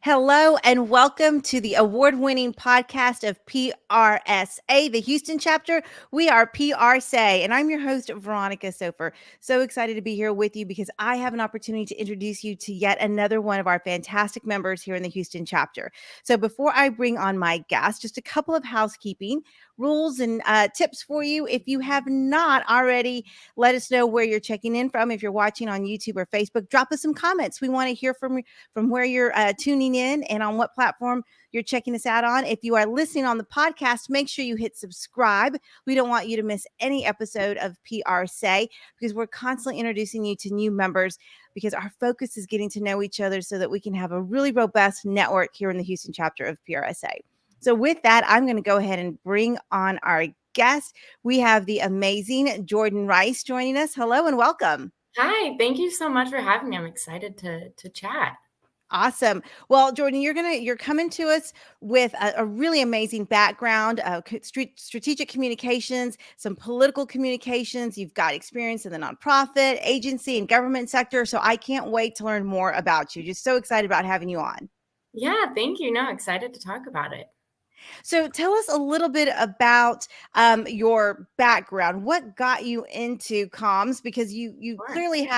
Hello and welcome to the award-winning podcast of PRSA, the Houston chapter. We are PRSay, and I'm your host, Veronica Sofer. So excited to be here with you because I have an opportunity to introduce you to yet another one of our fantastic members here in the Houston chapter. So before I bring on my guest, just a couple of housekeeping rules and tips for you. If you have not already, let us know where you're checking in from. If you're watching on YouTube or Facebook, drop us some comments. We want to hear from where you're tuning in and on what platform you're checking us out on. If you are listening on the podcast, make sure you hit subscribe. We don't want you to miss any episode of PRSay because we're constantly introducing you to new members because our focus is getting to know each other so that we can have a really robust network here in the Houston chapter of PRSA. So with that, I'm going to go ahead and bring on our guest. We have the amazing Jordan Rice joining us. Hello and welcome. Hi, thank you so much for having me. I'm excited to chat. Awesome. Well, Jordan, you're coming to us with a really amazing background of strategic communications, some political communications. You've got experience in the nonprofit, agency, and government sector. So I can't wait to learn more about you. Just so excited about having you on. Yeah, thank you. No, excited to talk about it. So tell us a little bit about your background. What got you into comms? Because you Sure. clearly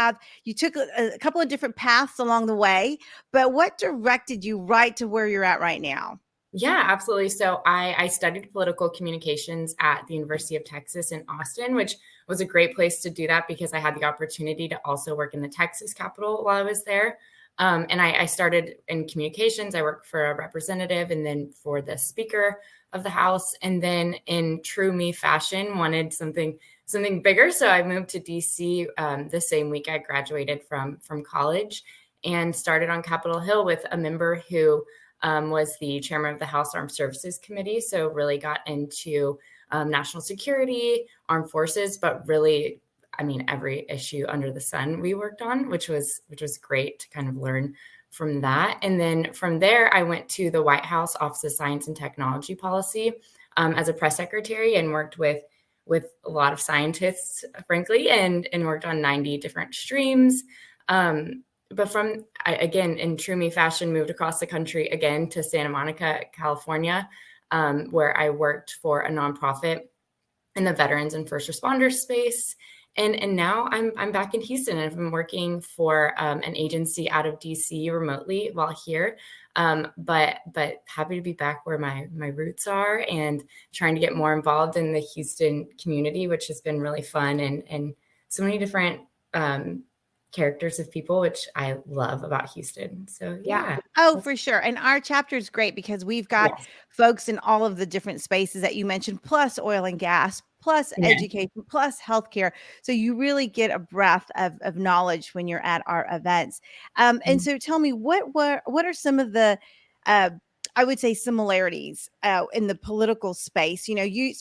you took a couple of different paths along the way, but what directed you right to where you're at right now? Yeah, absolutely. So I studied political communications at the University of Texas in Austin, which was a great place to do that because I had the opportunity to also work in the Texas Capitol while I was there. And I started in communications. I worked for a representative and then for the Speaker of the House. And then in true me fashion, wanted something bigger. So I moved to DC the same week I graduated from college and started on Capitol Hill with a member who was the chairman of the House Armed Services Committee. So really got into national security, armed forces, but really, I mean, every issue under the sun we worked on, which was great to kind of learn from that. And then from there, I went to the White House Office of Science and Technology Policy as a press secretary and worked with a lot of scientists, frankly, and worked on 90 different streams. But again, in true me fashion, moved across the country again to Santa Monica, California, where I worked for a nonprofit in the veterans and first responders space. And now I'm back in Houston and I've been working for an agency out of DC remotely while here. But happy to be back where my roots are and trying to get more involved in the Houston community, which has been really fun and so many different characters of people, which I love about Houston. So yeah. Oh, for sure. And our chapter is great because we've got folks in all of the different spaces that you mentioned, plus oil and gas, plus education, plus healthcare. So you really get a breadth of knowledge when you're at our events. And so tell me, what are some of the I would say similarities in the political space?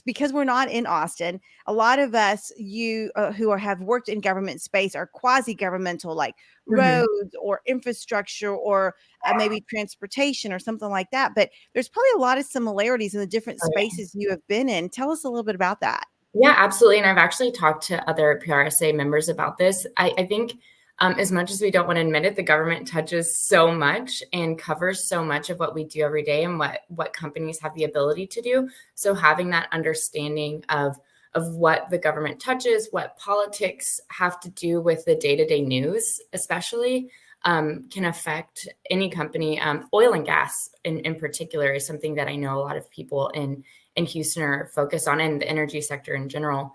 Because we're not in Austin, a lot of us who have worked in government space are quasi-governmental, like roads or infrastructure or maybe transportation or something like that. But there's probably a lot of similarities in the different spaces you have been in. Tell us a little bit about that. Yeah, absolutely. And I've actually talked to other PRSA members about this. I think as much as we don't want to admit it, the government touches so much and covers so much of what we do every day and what companies have the ability to do. So having that understanding of what the government touches, what politics have to do with the day-to-day news, especially, can affect any company. Oil and gas in particular is something that I know a lot of people in Houston are focused on, and the energy sector in general.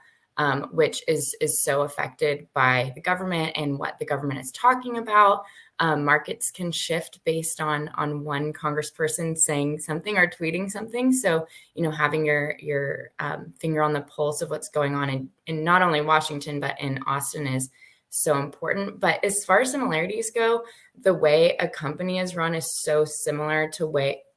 Which is so affected by the government and what the government is talking about. Markets can shift based on one congressperson saying something or tweeting something. So, having your finger on the pulse of what's going on in not only Washington, but in Austin is so important. But as far as similarities go, the way a company is run is so similar to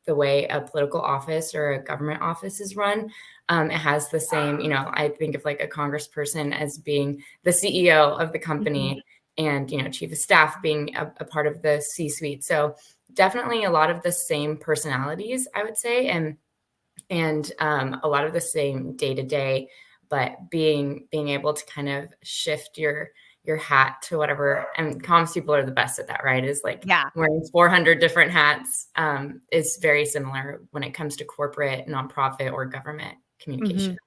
the way a political office or a government office is run. It has the same, I think of like a congressperson as being the CEO of the company and, chief of staff being a part of the C-suite. So definitely a lot of the same personalities, I would say, and a lot of the same day to day, but being able to kind of shift your your hat to whatever, and comms people are the best at that, right? Is like Yeah. wearing 400 different hats is very similar when it comes to corporate, nonprofit, or government communication.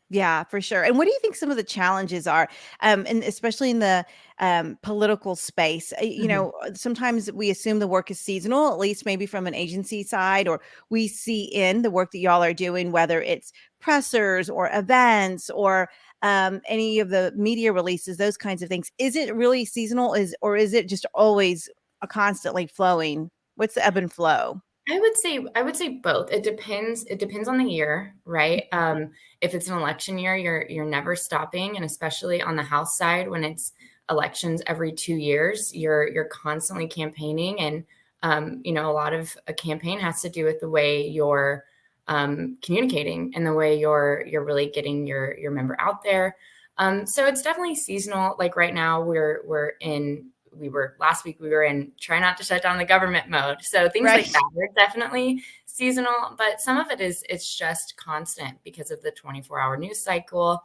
Yeah, for sure. And what do you think some of the challenges are, and especially in the political space? Mhm. Sometimes we assume the work is seasonal, at least maybe from an agency side, or we see in the work that y'all are doing, whether it's pressers or events or any of the media releases, those kinds of things. Is it really seasonal? Or is it just always a constantly flowing? What's the ebb and flow? I would say both. It depends on the year, right? If it's an election year, you're never stopping, and especially on the House side, when it's elections every 2 years, you're constantly campaigning, and a lot of a campaign has to do with the way you're communicating and the way you're really getting your member out there. So it's definitely seasonal. Like right now, last week we were in try not to shut down the government mode. So things like Right. that are definitely seasonal, but some of it's just constant because of the 24-hour news cycle,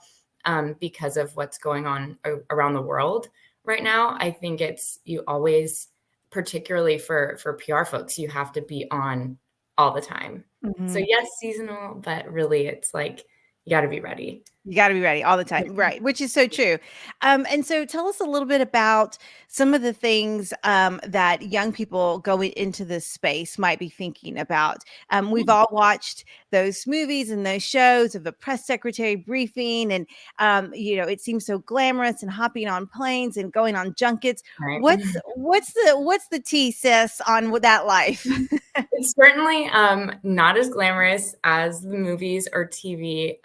because of what's going on around the world right now. I think it's you always, particularly for PR folks, you have to be on all the time. So Mhm. yes, seasonal, but really it's like you got to be ready. You gotta be ready all the time, right, which is so true. And so tell us a little bit about some of the things, that young people going into this space might be thinking about. We've all watched those movies and those shows of a press secretary briefing, and, it seems so glamorous and hopping on planes and going on junkets. Right. What's the tea, sis, on with that life? It's certainly not as glamorous as the movies or TV.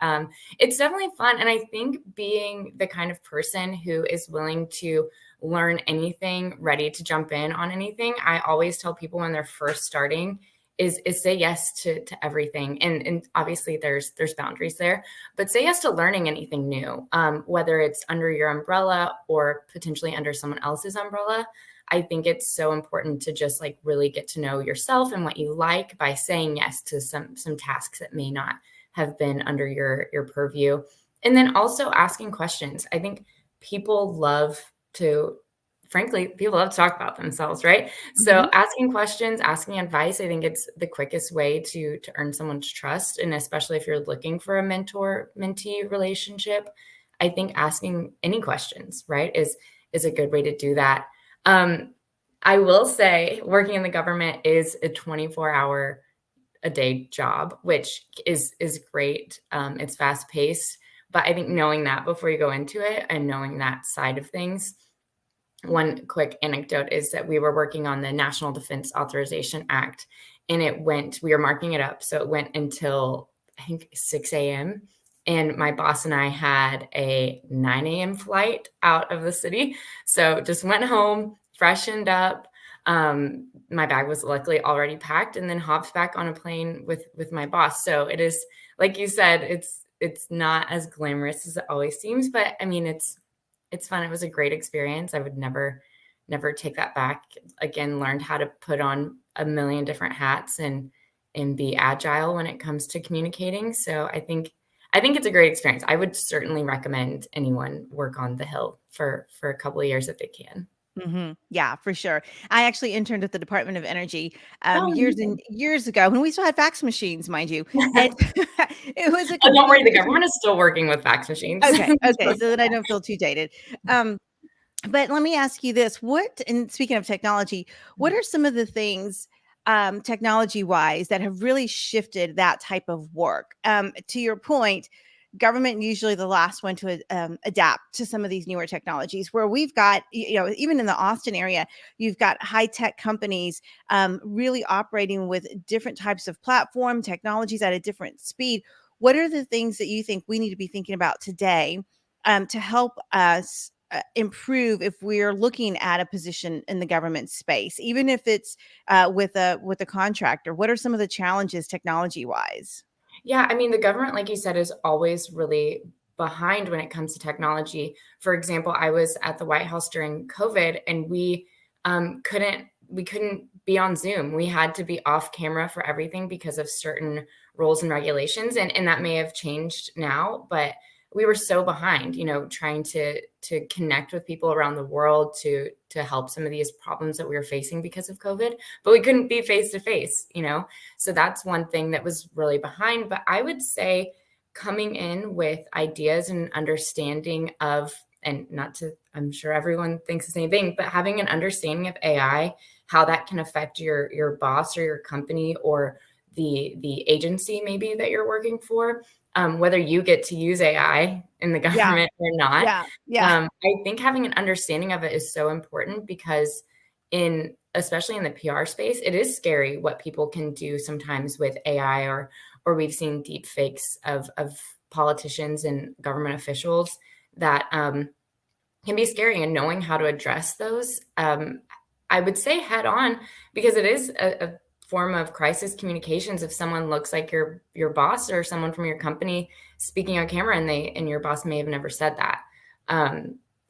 It's definitely fun. And I think being the kind of person who is willing to learn anything, ready to jump in on anything, I always tell people when they're first starting is say yes to everything. And obviously there's boundaries there, but say yes to learning anything new, whether it's under your umbrella or potentially under someone else's umbrella. I think it's so important to just like really get to know yourself and what you like by saying yes to some tasks that may not have been under your purview. And then also asking questions. I think people love to frankly, people love to talk about themselves, right? So Mhm. asking questions, asking advice, I think it's the quickest way to earn someone's trust. And especially if you're looking for a mentor mentee relationship, I think asking any questions, right, is a good way to do that. um, I will say working in the government is a 24-hour a day job, which is great. It's fast paced, but I think knowing that before you go into it and knowing that side of things. One quick anecdote is that we were working on the National Defense Authorization Act, and we were marking it up. So it went until I think 6 a.m. And my boss and I had a 9 a.m. flight out of the city. So just went home, freshened up. My bag was luckily already packed, and then hopped back on a plane with my boss. So it is, like you said, it's not as glamorous as it always seems, but I mean, it's fun. It was a great experience. I would never take that back. Again, learned how to put on a million different hats and be agile when it comes to communicating. So I think it's a great experience. I would certainly recommend anyone work on the Hill for a couple of years if they can. Yeah, for sure. I actually interned at the Department of Energy, Oh, years and amazing. years ago when we still had fax machines, mind you, and it was a Oh, don't worry, completely the different. government is still working with fax machines. Okay, okay, so that I don't feel too dated. Um, but let me ask you this, and speaking of technology, what are some of the things, technology-wise, that have really shifted that type of work? To your point, government usually the last one to, adapt to some of these newer technologies, where we've got, even in the Austin area, you've got high-tech companies, really operating with different types of platform technologies at a different speed. What are the things that you think we need to be thinking about today, to help us improve if we're looking at a position in the government space, even if it's, with a contractor? What are some of the challenges technology wise? Yeah, I mean, the government, like you said, is always really behind when it comes to technology. For example, I was at the White House during COVID, and we couldn't be on Zoom. We had to be off camera for everything because of certain rules and regulations, and that may have changed now, but we were so behind, trying to connect with people around the world to help some of these problems that we were facing because of COVID, but we couldn't be face to face, So that's one thing that was really behind. But I would say coming in with ideas and understanding of, and not to, I'm sure everyone thinks the same thing, but having an understanding of AI, how that can affect your boss or your company or the agency maybe that you're working for, whether you get to use AI in the Yeah. government or not. Yeah. I think having an understanding of it is so important because especially in the PR space, it is scary what people can do sometimes with AI, or we've seen deep fakes of politicians and government officials that can be scary, and knowing how to address those, I would say head on, because it is a form of crisis communications. If someone looks like your boss or someone from your company speaking on camera, and your boss may have never said that.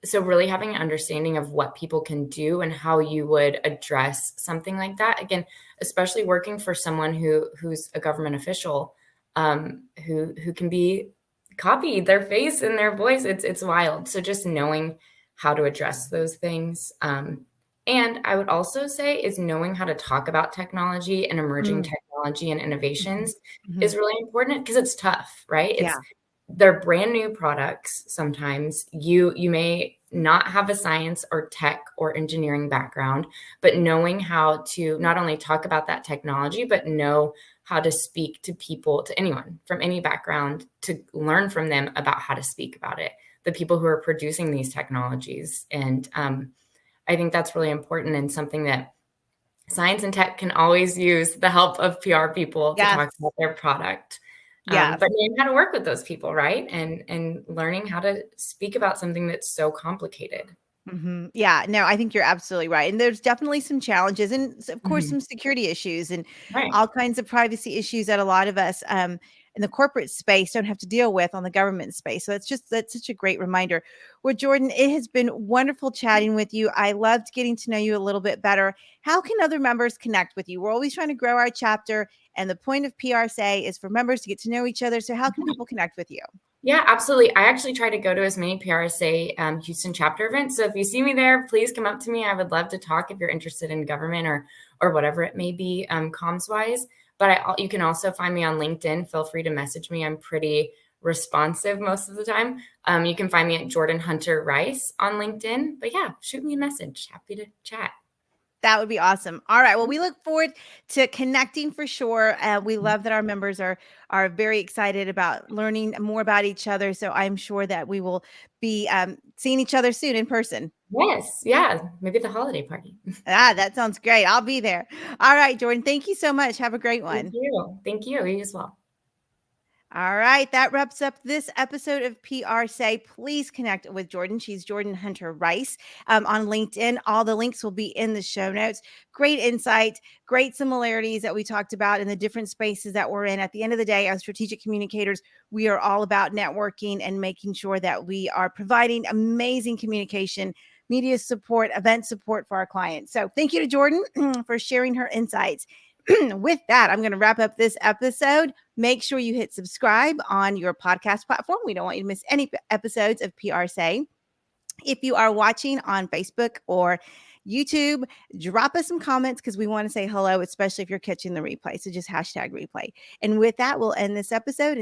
So really having an understanding of what people can do and how you would address something like that. Again, especially working for someone who's a government official, who can be copied, their face and their voice. It's wild. So just knowing how to address those things. And I would also say is knowing how to talk about technology and emerging technology and innovations is really important, because it's tough, right? Yeah. They're brand new products. Sometimes you may not have a science or tech or engineering background, but knowing how to not only talk about that technology, but know how to speak to people, to anyone from any background, to learn from them about how to speak about it, the people who are producing these technologies. And I think that's really important, and something that science and tech can always use the help of PR people to talk about their product. Yeah. But knowing how to work with those people, right? And learning how to speak about something that's so complicated. Yeah, no, I think you're absolutely right. And there's definitely some challenges, and of course, Mhm. some security issues and Right. all kinds of privacy issues that a lot of us in the corporate space don't have to deal with on the government space. So that's such a great reminder. Well, Jordan, it has been wonderful chatting with you. I loved getting to know you a little bit better. How can other members connect with you? We're always trying to grow our chapter, and the point of PRSay is for members to get to know each other. So how can people connect with you? Yeah, absolutely. I actually try to go to as many PRSA Houston chapter events. So if you see me there, please come up to me. I would love to talk if you're interested in government or whatever it may be, comms wise. But you can also find me on LinkedIn. Feel free to message me. I'm pretty responsive most of the time. You can find me at Jordan Hunter Rice on LinkedIn. But yeah, shoot me a message. Happy to chat. That would be awesome. All right. Well, we look forward to connecting for sure. We love that our members are very excited about learning more about each other. So I'm sure that we will be seeing each other soon in person. Yes. Yeah. Maybe the holiday party. That sounds great. I'll be there. All right, Jordan. Thank you so much. Have a great Thank one. you. Thank you. You as well. All right, that wraps up this episode of PRSay. Please connect with Jordan. She's Jordan Hunter Rice on LinkedIn. All the links will be in the show notes. Great insight, great similarities that we talked about in the different spaces that we're in. At the end of the day, as strategic communicators, we are all about networking and making sure that we are providing amazing communication, media support, event support for our clients. So thank you to Jordan for sharing her insights. With that, I'm going to wrap up this episode. Make sure you hit subscribe on your podcast platform. We don't want you to miss any episodes of PRSay. If you are watching on Facebook or YouTube, drop us some comments because we want to say hello, especially if you're catching the replay. So just hashtag replay. And with that, we'll end this episode.